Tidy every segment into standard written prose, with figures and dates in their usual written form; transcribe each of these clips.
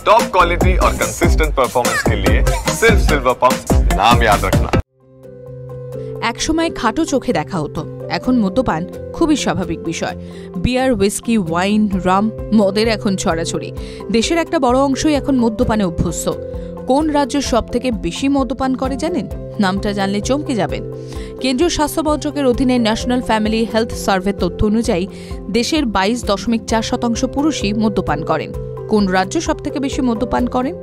Top quality और consistent performance के लिए सिर्फ सिल्वर पंप नाम याद रखना। একসময় খাটো চোখে দেখা হতো, এখন মদ্যপান খুবই স্বাভাবিক বিষয়। বিয়ার, হুইস্কি, ওয়াইন, রাম, মদের এখন ছড়াছড়ি। দেশের একটা বড় অংশই এখন মদ্যপানে অভ্যস্ত। কোন রাজ্য সবথেকে বেশি মদ্যপান করে জানেন? নামটা জানলে চমকে যাবেন। কেন্দ্রীয় স্বাস্থ্য মন্ত্রকের অধীনে ন্যাশনাল ফ্যামিলি হেলথ সার্ভে তথ্য অনুযায়ী দেশের 22.4% পুরুষই মদ্যপান করেন। কোন রাজ্য সবথেকে বেশি মদ্যপান করেন?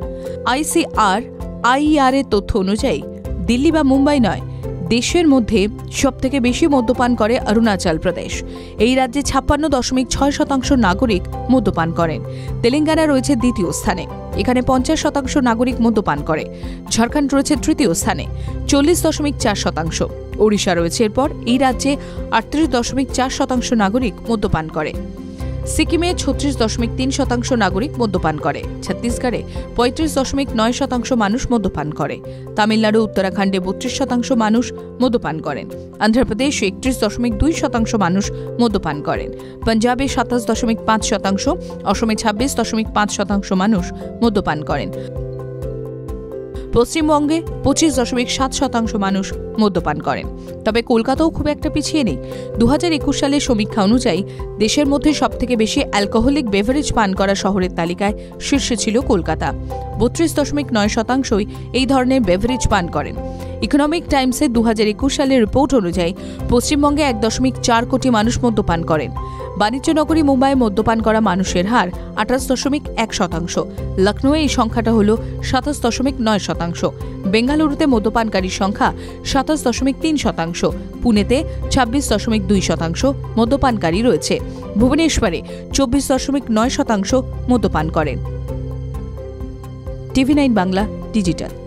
ICRIER এর তথ্য অনুযায়ী দিল্লি বা মুম্বাই নয়, দেশের মধ্যে সবথেকে বেশি মদ্যপান করে অরুণাচল প্রদেশ। এই রাজ্যে 56.6% নাগরিক মদ্যপান করেন। তেলেঙ্গানা রয়েছে দ্বিতীয় স্থানে, এখানে 50% নাগরিক মদ্যপান করে। ঝাড়খণ্ড রয়েছে তৃতীয় স্থানে, 40.4%। ওড়িশা রয়েছে এরপর, এই রাজ্যে 38.4% নাগরিক মদ্যপান করে। সিকিমে 36.3% নাগরিক মদ্যপান করে। ছত্তিশগড়ে 35.9% মানুষ মদ্যপান করে। তামিলনাড়ু, উত্তরাখণ্ডে 32% মানুষ মদ্যপান করেন। অন্ধ্রপ্রদেশে 31.2% মানুষ মদ্যপান করেন। পাঞ্জাবে 27.5%, অসমে 26.5% মানুষ মদ্যপান করেন। পশ্চিমবঙ্গে 25.7% মানুষ মদ্যপান করেন। তবে কলকাতাও খুব একটা পিছিয়ে নেই। 2021 সালের সমীক্ষা অনুযায়ী দেশের মধ্যে সবথেকে বেশি অ্যালকোহলিক বেভারেজ পান করা শহরের তালিকায় শীর্ষে ছিল কলকাতা। 32.9%ই এই ধরনের বেভারেজ পান করেন। ইকোনমিক টাইমসের 2021 সালের রিপোর্ট অনুযায়ী পশ্চিমবঙ্গে 1.4 কোটি মানুষ মদ্যপান করেন। বাণিজ্য নগরী মুম্বাইয়ে মদ্যপান করা মানুষের হার 28.1%। লখনৌয়ে এই সংখ্যাটা হল 27.9%। বেঙ্গালুরুতে মদ্যপানকারীর সংখ্যা 27.3%। পুনেতে 26.2% মদ্যপানকারী রয়েছে। ভুবনেশ্বরে 24.9% মদ্যপান করেন। TV9 Bangla digital.